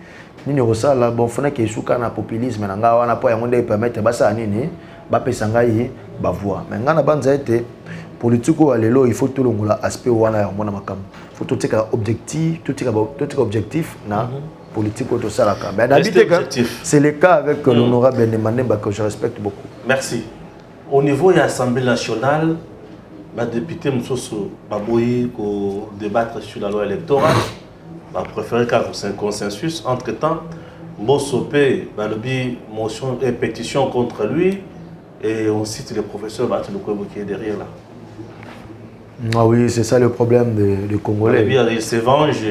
nini rosala bon fona ke suka na populisme na nga wana po yango nde permettre basa nini ba pesa ngai ba voix mais nga na banza été politiko alelo il faut tout le monde aspect wana ya mona makam faut tout tika objectif na politiko to salaka mais d'habitude c'est le cas avec l'honorable Nemandemba que je respecte beaucoup. Merci. Au niveau de l'Assemblée nationale ba député Msoso baboyi ko débattre sur la loi électorale. On préfère car c'est un consensus. Entre-temps, Mosopé, le motion et pétition contre lui, et on cite le professeur Bateloukou qui est derrière là. Ah oui, c'est ça le problème des Congolais. Et puis il se venge,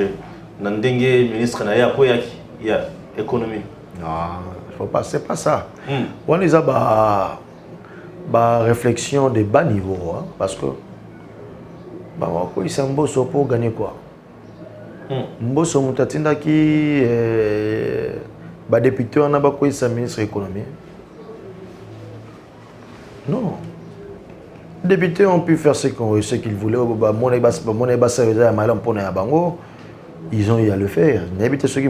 Nandenge, ministre Naya Koyaki, il y a économie. Non, il faut pas, c'est pas ça. On les a réflexion de bas niveau, hein, parce que il s'est un beau pour gagner quoi. Mboso mutatinda ki député on a ba ministre de l'économie. Non. Les députés ont pu faire ce qu'ils voulaient. Ils ont eu à le faire. Les députés, ceux qui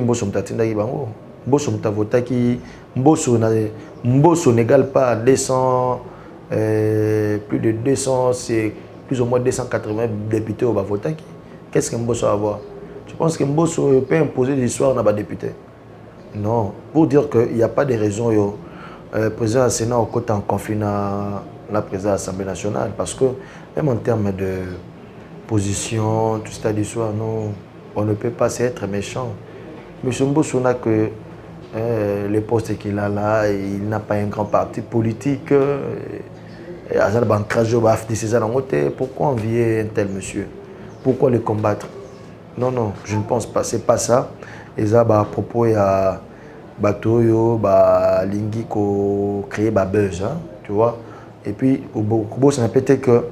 Mbosso n'égale pas 200, plus de 200, c'est plus ou moins 280 députés au Bavotaki. Qu'est-ce que Mbosso va avoir? Je pense que Mbosso peut imposer l'histoire dans les députés. Non, pour dire qu'il n'y a pas de raison. Le président du Sénat au côté en confinement la présidence de l'Assemblée nationale parce que même en termes de position, tout ça d'histoire, non, on ne peut pas être méchant. M. Mbosso n'a que les postes qu'il a là, il n'a pas un grand parti politique. Pourquoi envier un tel monsieur? Pourquoi le combattre? Non, non, je ne pense pas. C'est pas ça. Et ça, à propos, il y a Batoyo, Lingi, qui créé buzz, hein, tu vois. Et puis, au Bobo, ça peut-être que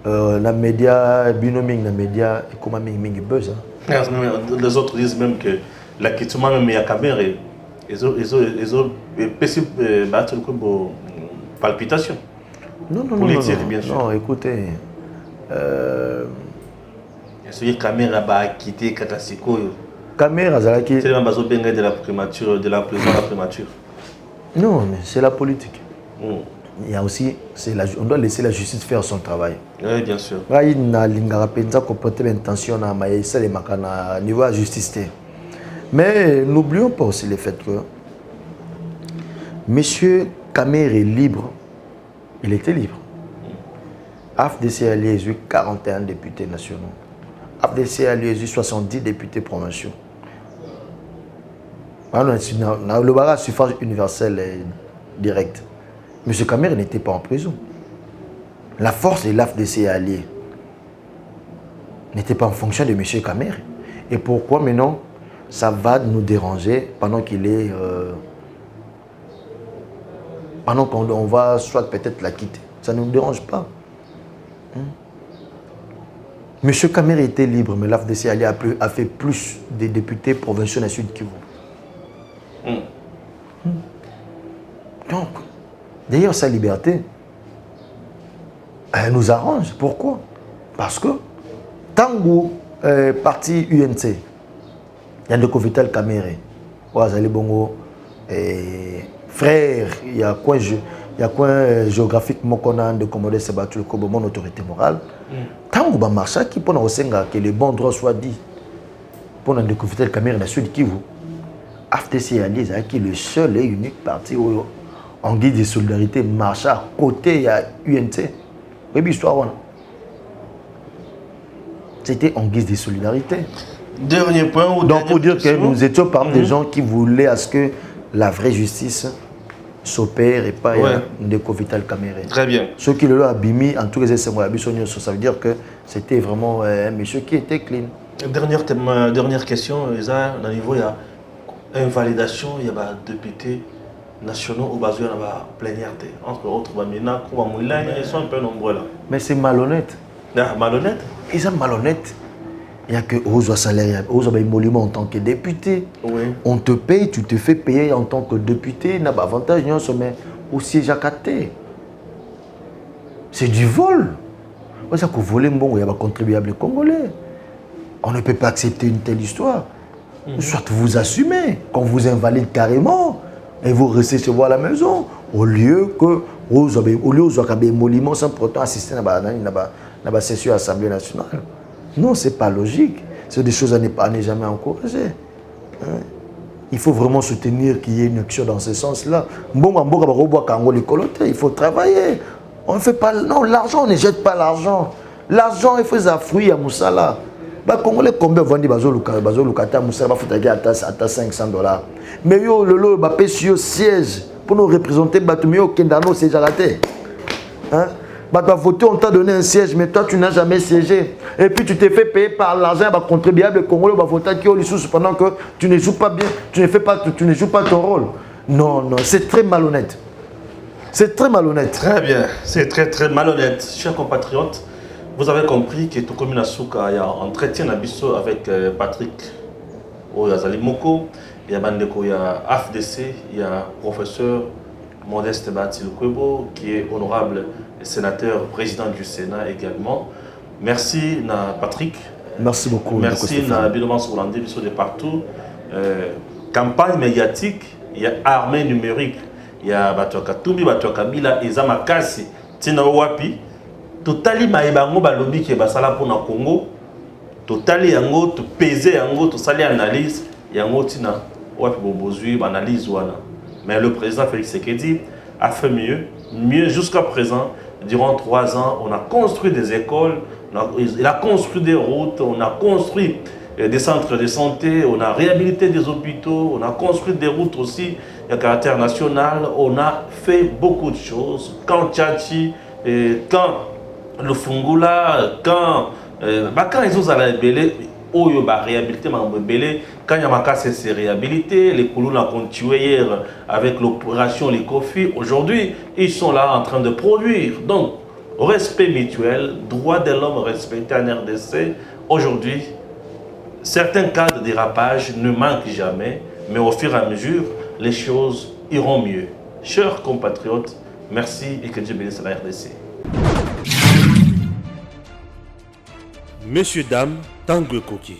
la média, binoming, la média, et comment ming buzz. Hein. Les autres disent même que l'acquittement même il y a caméra, ils ont battu le palpitation. Non, non, politique, non, bien sûr. Non, écoutez. Est-ce que caméra va quitter Katasiko? Caméra, c'est le même de la primature, de la prison à la primature. Non, mais c'est la politique. Il y a aussi, on doit laisser la justice faire son travail. Oui, bien sûr. Il y a l'intention à niveau de la justice. Mais n'oublions pas aussi le fait que M. Kamer est libre. Il était libre. AFDC a eu 41 députés nationaux. AFDC a eu 70 députés provinciaux. Le barrage suffrage universel direct. M. Kamer n'était pas en prison. La force de l'AFDC alliée n'était pas en fonction de M. Kamer. Et pourquoi maintenant ça va nous déranger pendant qu'il est... pendant qu'on va soit peut-être la quitter. Ça ne nous dérange pas. M. Kamer était libre, mais l'AFDC alliée a fait plus de députés provinciaux dans le Sud Kivu. Donc, d'ailleurs, sa liberté, elle nous arrange. Pourquoi? Parce que, tant que parti UNC, il y a de Kovital Kamere, Ouazali Bongo, frère, il y a quoi géographiquement qu'on a de commander ce battu comme mon autorité morale. Tant que marche qui pour que les bons droits soient dits, pour de Kovital Kamere dans le Sud Kivu, AFDC Alliés qui est le seul et unique parti en guise de solidarité marche à côté de UNC. Oui, l'histoire. C'était en guise de solidarité. Dernier point. Donc, pour dire que nous étions parmi des gens qui voulaient à ce que la vraie justice s'opère et pas de Kovital Kamere. Très bien. Ceux qui le l'ont abîmé, en tout cas, ça veut dire que c'était vraiment un monsieur qui était clean. Dernière question, Isa, au niveau, il y a invalidation, il y a des députés nationaux au Bazou, il y a plénière. Entre autres, ils sont un peu nombreux là. Mais c'est malhonnête. Malhonnête? Ils sont malhonnêtes. Il n'y a que aux salaires, aux émoluments en tant que député. Oui. On te paye, tu te fais payer en tant que député. Il n'y a pas avantage, mais au siège à Katé. C'est du vol. C'est ça que voler, il y a des contribuables congolais. On ne peut pas accepter une telle histoire. Soit vous assumez, qu'on vous invalide carrément, et vous restez chez vous à la maison, au lieu que vous avez des émoluments sans pourtant assister à la session de l'Assemblée nationale. Non, ce n'est pas logique. C'est des choses à ne jamais encourager. Il faut vraiment soutenir qu'il y ait une action dans ce sens-là. Il faut travailler. On ne fait pas... Non, l'argent, on ne jette pas l'argent. L'argent, il faut des fruits à Moussala. Les Congolais, combien vendent Bazolukata Moussala, il faut à $500. Mais le lot, il paye sur siège pour nous représenter. Batumio Kendano, c'est raté. Voter, on t'a donné un siège, mais toi tu n'as jamais siégé. Et puis tu t'es fait payer par l'argent des contribuables congolais qui ont les sous pendant que tu ne joues pas bien, tu ne joues pas ton rôle. Non, non, c'est très malhonnête. C'est très malhonnête. Très bien, c'est très très malhonnête. Chers compatriotes, vous avez compris que Tokomi Nasuka a entretien avec Patrick Oyazali Moko, il y a Bandeko, il y a AFDC, il y a professeur Modeste Batil Kwebo, qui est honorable sénateur, président du Sénat également. Merci na Patrick. Merci beaucoup. Merci na Biloman Soulandi, de partout. Campagne médiatique, il y a armée numérique, il y a Batoka Tumbi, Batoka Bila, Ezama Kasi, Tina Wapi. Totali Maïbango Balobi qui est basala pour na Congo. Totali Yango, to peser Yango, to sali analyse, Yango Tina Wapi Bobozui, analyse Wana. Mais le président Félix Tshisekedi a fait mieux jusqu'à présent. Durant 3 ans, on a construit des écoles, il a construit des routes, on a construit des centres de santé, on a réhabilité des hôpitaux, on a construit des routes aussi à caractère national, on a fait beaucoup de choses. Quand Tchachi, quand le Fungula, quand ils ont allé Oyo ba réhabilité Mambélé, quand Yamaka s'est réhabilité, les Koulouna ont continué hier avec l'opération Les Kofi. Aujourd'hui, ils sont là en train de produire. Donc, respect mutuel, droit de l'homme respecté en RDC. Aujourd'hui, certains cas de dérapage ne manquent jamais, mais au fur et à mesure, les choses iront mieux. Chers compatriotes, merci et que Dieu bénisse la RDC. Messieurs, dames, Tanguy Koki.